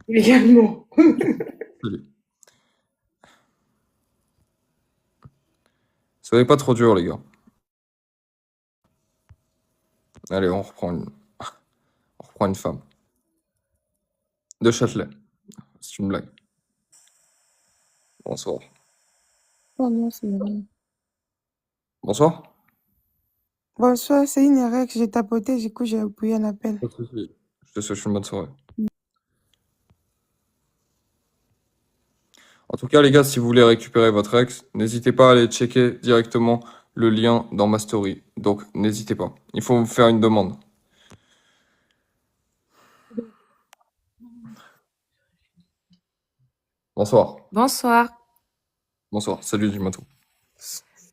Également. Salut. Soyez pas trop dur, les gars. Allez, on reprend une femme. De Châtelet. C'est une blague. Bonsoir. Oh non, c'est vrai. Bonsoir. Bonsoir, c'est une erreur que j'ai tapotée, du coup j'ai appuyé un appel. Pas de souci. Je te souhaite une bonne soirée. En tout cas, les gars, si vous voulez récupérer votre ex, n'hésitez pas à aller checker directement le lien dans ma story. Donc, n'hésitez pas. Il faut me faire une demande. Bonsoir. Bonsoir. Bonsoir. Salut, dis-moi tout.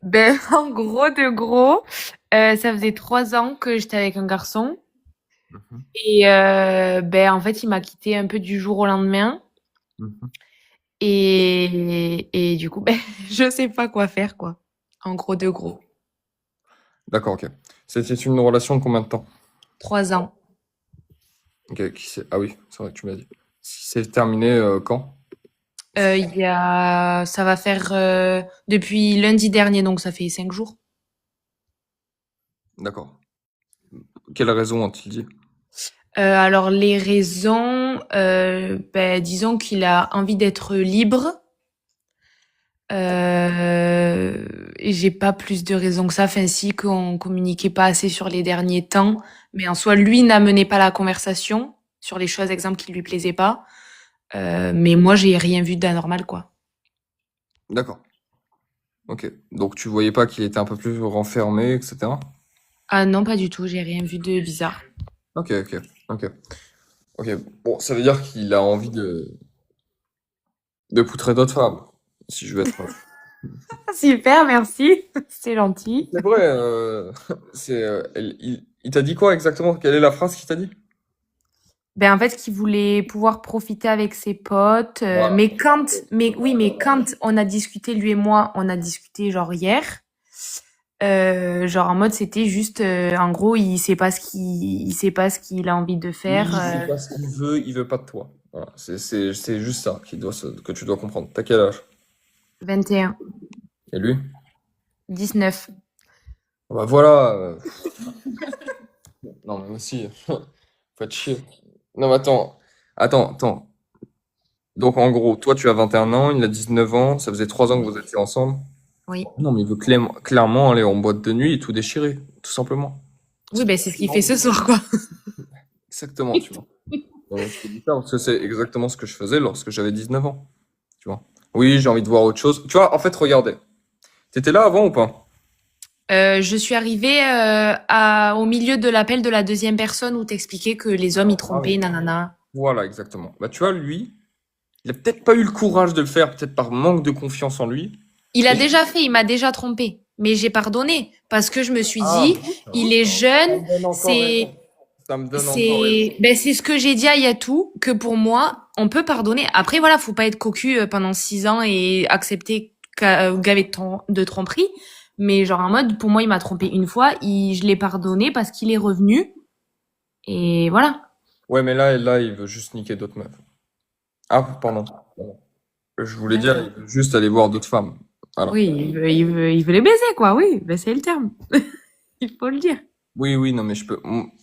Ben, en gros de gros, ça faisait 3 ans que j'étais avec un garçon. Mhm. Et ben, en fait, il m'a quitté un peu du jour au lendemain. Mhm. Et du coup, ben, je sais pas quoi faire, quoi. En gros de gros. D'accord, ok. C'était une relation de combien de temps? 3 ans. Ok, ah oui, c'est vrai que tu m'as dit. C'est terminé quand? Ça va faire depuis lundi dernier, donc ça fait 5 jours. D'accord. Quelle raison ont-ils dit? Alors les raisons, ben, disons qu'il a envie d'être libre. Et j'ai pas plus de raisons que ça. Enfin, si, qu'on communiquait pas assez sur les derniers temps. Mais en soi, lui n'amenait pas la conversation sur les choses, exemple, qui lui plaisaient pas. Mais moi, j'ai rien vu d'anormal, quoi. D'accord. Ok. Donc tu voyais pas qu'il était un peu plus renfermé, etc. Ah non, pas du tout. J'ai rien vu de bizarre. Ok, ok, ok. Ok. Bon, ça veut dire qu'il a envie de poutrer d'autres femmes, si je veux être. Super, merci. C'est gentil. C'est vrai. Il t'a dit quoi exactement? Quelle est la phrase qu'il t'a dit? Ben, en fait, qu'il voulait pouvoir profiter avec ses potes. Voilà. Mais quand on a discuté, lui et moi, on a discuté genre hier. Genre en mode c'était juste en gros il sait pas ce qu'il a envie de faire. Oui, c'est pas ce qu'il veut, il veut pas de toi. Voilà. C'est juste ça que tu dois comprendre. T'as quel âge? 21, Et lui? 19. Bah voilà. Non, mais aussi, faut être chier. Non, mais attends. Attends, attends. Donc, en gros, toi, tu as 21 ans, il a 19 ans, ça faisait 3 ans que vous étiez ensemble. Oui. Non, mais il veut clairement aller en boîte de nuit et tout déchirer, tout simplement. Oui, ben c'est ce qu'il fait ce soir quoi. Exactement, tu vois. Donc, je te dis ça parce que c'est exactement ce que je faisais lorsque j'avais 19 ans, tu vois. Oui, j'ai envie de voir autre chose. Tu vois, en fait, regardez. T'étais là avant ou pas? Je suis arrivée au milieu de l'appel de la deuxième personne où t'expliquais que les hommes ils Ah trompaient, oui. nanana. Voilà, exactement. Bah, tu vois, lui, il a peut-être pas eu le courage de le faire, peut-être par manque de confiance en lui. Il a Et... déjà fait, il m'a déjà trompé, mais j'ai pardonné parce que je me suis Ah, dit, il est ça jeune, me donne encore raison. c'est Ça me donne encore raison. c'est ce que j'ai dit à Yatou, que pour moi, on peut pardonner. Après, voilà, faut pas être cocu pendant 6 ans et accepter gavé de tromperie. Mais genre en mode, pour moi, il m'a trompé une fois, je l'ai pardonné parce qu'il est revenu. Et voilà. Ouais, mais là, il veut juste niquer d'autres meufs. Ah, pardon. Je voulais dire, il veut juste aller voir d'autres femmes. Voilà. Oui, il veut les baiser, quoi. Oui, ben c'est le terme. Il faut le dire. Oui, oui, non, mais je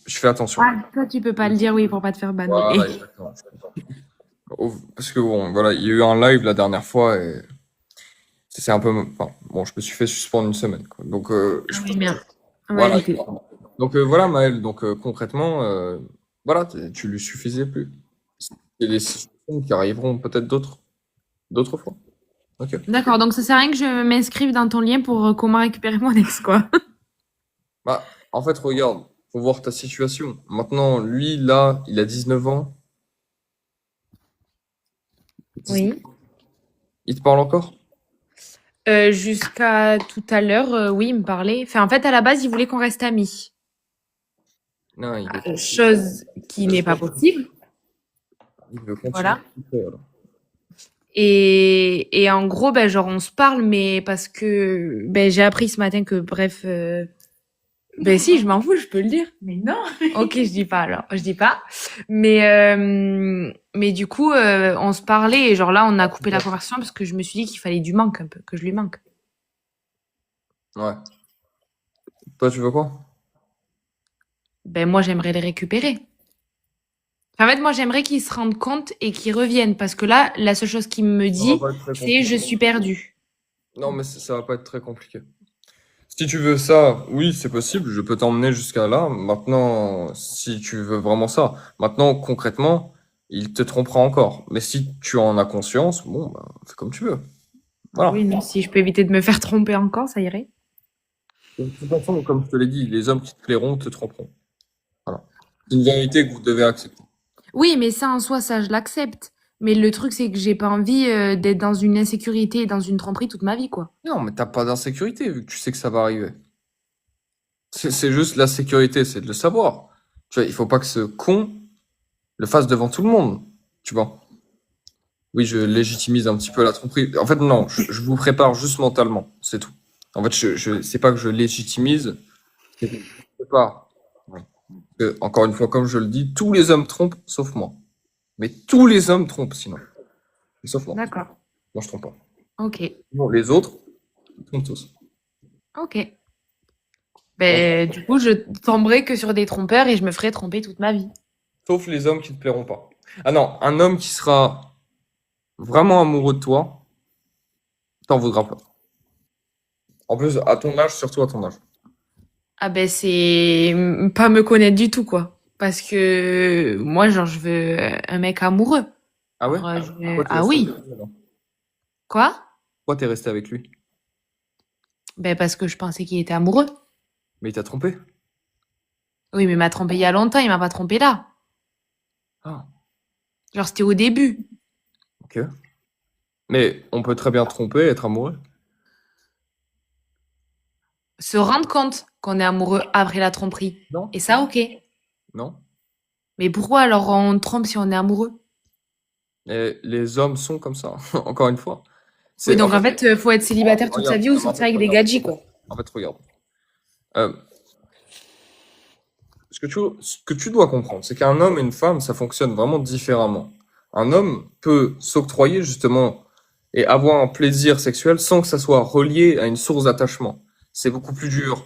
fais attention. Ah, toi, tu peux pas le dire, oui, pour pas te faire banner. Voilà, exactement. Parce que bon, voilà, il y a eu un live la dernière fois et c'est un peu, enfin, bon, je me suis fait suspendre une semaine, quoi. Donc, Ah oui, bien. On va voilà. éviter. Donc, voilà, Maël. Donc, concrètement, voilà, tu lui suffisais plus. Il y a des situations qui arriveront peut-être d'autres fois. Ok. D'accord, donc ça sert à rien que je m'inscrive dans ton lien pour comment récupérer mon ex, quoi. Bah, en fait, regarde, faut voir ta situation. Maintenant, lui, là, il a 19 ans. 19. Oui. Il te parle encore? Jusqu'à tout à l'heure, oui, il me parlait. Enfin, en fait, à la base, il voulait qu'on reste amis. Non, Chose qui n'est pas possible. il veut continuer. Voilà. Et en gros, ben, genre, on se parle, mais parce que ben, j'ai appris ce matin que, bref, Ben si, je m'en fous, je peux le dire. Mais non. Ok, je dis pas alors, je dis pas. Mais du coup, on se parlait et genre là, on a coupé la conversation parce que je me suis dit qu'il fallait du manque un peu, que je lui manque. Ouais. Toi, tu veux quoi? Ben moi, j'aimerais les récupérer. En fait, moi, j'aimerais qu'ils se rendent compte et qu'ils reviennent parce que là, la seule chose qu'il me Ça va dit, pas être très c'est je compliqué. suis perdue. Non, mais ça va pas être très compliqué. Si tu veux ça, oui, c'est possible, je peux t'emmener jusqu'à là. Maintenant, si tu veux vraiment ça, maintenant, concrètement, il te trompera encore. Mais si tu en as conscience, bon, bah, fais comme tu veux. Oui, Voilà. non, si je peux éviter de me faire tromper encore, ça irait. De toute façon, comme je te l'ai dit, les hommes qui te plairont te tromperont. Voilà. C'est une vérité que vous devez accepter. Oui, mais ça en soi, ça je l'accepte. Mais le truc, c'est que j'ai pas envie d'être dans une insécurité et dans une tromperie toute ma vie, quoi. Non, mais t'as pas d'insécurité vu que tu sais que ça va arriver. C'est juste la sécurité, c'est de le savoir. Tu vois, il faut pas que ce con le fasse devant tout le monde. Tu vois. Oui, je légitimise un petit peu la tromperie. En fait, non, je vous prépare juste mentalement, c'est tout. En fait, c'est pas que je légitimise, c'est que je vous prépare. Ouais. Parce que, encore une fois, comme je le dis, tous les hommes trompent, sauf moi. Mais tous les hommes trompent, sinon. Sauf moi. D'accord. Moi, je trompe pas. Ok. Non, les autres, ils trompent tous. Ok. Ben, du coup, je tomberai que sur des trompeurs et je me ferai tromper toute ma vie. Sauf les hommes qui te plairont pas. Ah non, un homme qui sera vraiment amoureux de toi, t'en voudras pas. En plus, à ton âge, surtout à ton âge. Ah ben, c'est pas me connaître du tout, quoi. Parce que moi, genre, je veux un mec amoureux. Ah ouais? Genre, Pourquoi t'es ah resté oui. avec lui, alors? Quoi? Pourquoi t'es resté avec lui? Ben, parce que je pensais qu'il était amoureux. Mais il t'a trompé. Oui, mais il m'a trompé il y a longtemps, il m'a pas trompé là. Ah, Genre, c'était au début. ok. Mais on peut très bien tromper et être amoureux. Se rendre compte qu'on est amoureux après la tromperie. Non? Et ça, ok. Non? Mais pourquoi alors on trompe si on est amoureux? Et les hommes sont comme ça, encore une fois. Oui, donc En en fait, faut être célibataire toute sa regarde, vie ou en sortir fait, avec des regarde. gadgets, quoi. En fait, regarde. Euh, ce que tu dois comprendre, c'est qu'un homme et une femme, ça fonctionne vraiment différemment. Un homme peut s'octroyer justement et avoir un plaisir sexuel sans que ça soit relié à une source d'attachement. C'est beaucoup plus dur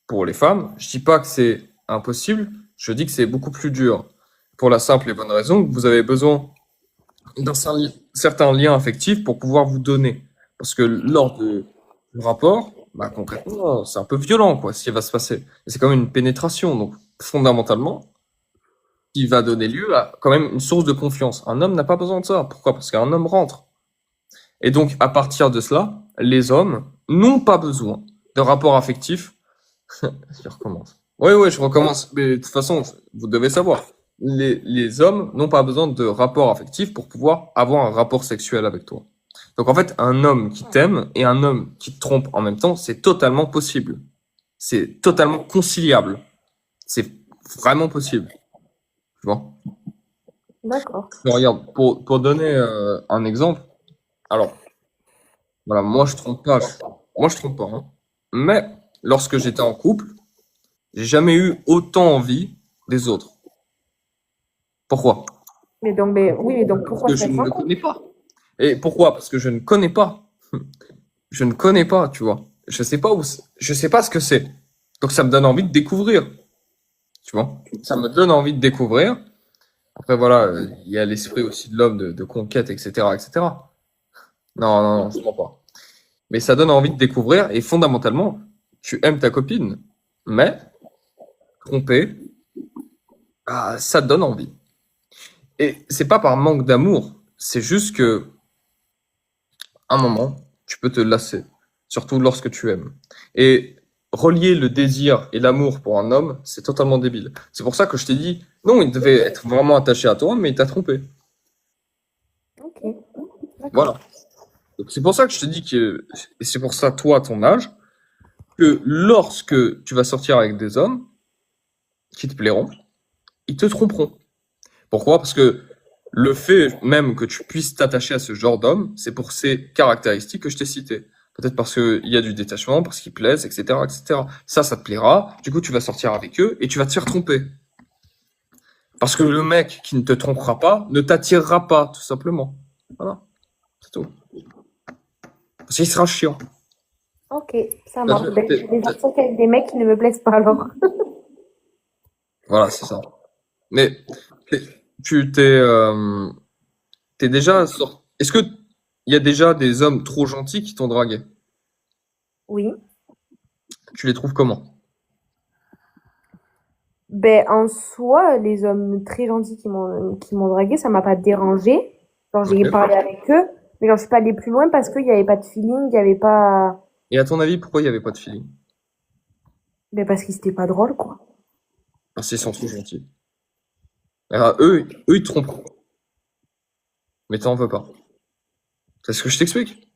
pour les femmes. Je dis pas que c'est impossible, je dis que c'est beaucoup plus dur pour la simple et bonne raison que vous avez besoin d'un certain lien affectif pour pouvoir vous donner. Parce que lors du rapport, bah, concrètement, c'est un peu violent, quoi, ce qui va se passer. Et c'est quand même une pénétration, donc fondamentalement, qui va donner lieu à quand même une source de confiance. Un homme n'a pas besoin de ça. Pourquoi? Parce qu'un homme rentre. Et donc, à partir de cela, les hommes n'ont pas besoin de rapports affectifs. Je recommence. Oui, oui, je recommence. Mais de toute façon, vous devez savoir. Les hommes n'ont pas besoin de rapports affectifs pour pouvoir avoir un rapport sexuel avec toi. Donc en fait, un homme qui t'aime et un homme qui te trompe en même temps, c'est totalement possible. C'est totalement conciliable. C'est vraiment possible. Tu vois? D'accord. Regarde, pour donner un exemple, alors, voilà, moi je trompe pas. Moi je trompe pas, hein. Mais lorsque j'étais en couple, j'ai jamais eu autant envie des autres. Pourquoi? Mais donc, oui, mais donc Parce pourquoi que se je mettre en ne couple? connais pas. Et pourquoi? Parce que je ne connais pas. Je ne connais pas, tu vois. Je sais pas je sais pas ce que c'est. Donc ça me donne envie de découvrir, tu vois. Ça me donne envie de découvrir. Après voilà, il y a l'esprit aussi de l'homme de conquête, etc., etc. Non, non, non, je comprends pas. Mais ça donne envie de découvrir et fondamentalement, tu aimes ta copine, mais tromper, ah, ça te donne envie. Et c'est pas par manque d'amour, c'est juste que un moment, tu peux te lasser, surtout lorsque tu aimes. Et relier le désir et l'amour pour un homme, c'est totalement débile. C'est pour ça que je t'ai dit, non, il devait être vraiment attaché à toi, mais il t'a trompé. Ok. Voilà. Donc c'est pour ça que je te dis que, et c'est pour ça, toi, à ton âge, que lorsque tu vas sortir avec des hommes qui te plairont, ils te tromperont. Pourquoi? Parce que le fait même que tu puisses t'attacher à ce genre d'homme, c'est pour ces caractéristiques que je t'ai citées. Peut-être parce qu'il y a du détachement, parce qu'ils plaisent, etc., etc. Ça te plaira. Du coup, tu vas sortir avec eux et tu vas te faire tromper. Parce que le mec qui ne te trompera pas ne t'attirera pas, tout simplement. Voilà, c'est tout. Parce qu'il sera chiant. Ok, ça T'as- marche. Ben, je t'es- vais t'es- sortir avec des mecs qui ne me plaisent pas alors. Voilà, c'est ça. Mais t'es- tu t'es déjà sorti. Est-ce que il y a déjà des hommes trop gentils qui t'ont dragué? Oui. Tu les trouves comment? Ben, en soi, les hommes très gentils qui m'ont dragué, ça m'a pas dérangé. Genre, j'ai Ok. parlé avec eux, mais genre, je suis pas allée plus loin parce qu'il y avait pas de feeling, il y avait pas, Et à ton avis, pourquoi il n'y avait pas de feeling? ben, parce qu'ils étaient pas drôles, quoi. Parce qu'ils sont trop gentils. Alors, eux, ils te tromperont. Mais t'en veux pas. C'est ce que je t'explique.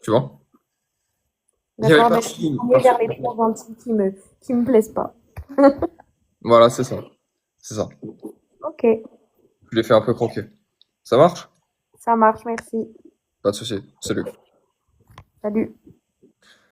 Tu vois? Il n'y avait D'accord? pas Ben, de je feeling. suis Parce vers que... les trop gentils qui me plaisent pas. Voilà, c'est ça. C'est ça. Ok, Tu les fais un peu croquer. Ça marche? ça marche, merci. Pas de souci. Salut. Salut.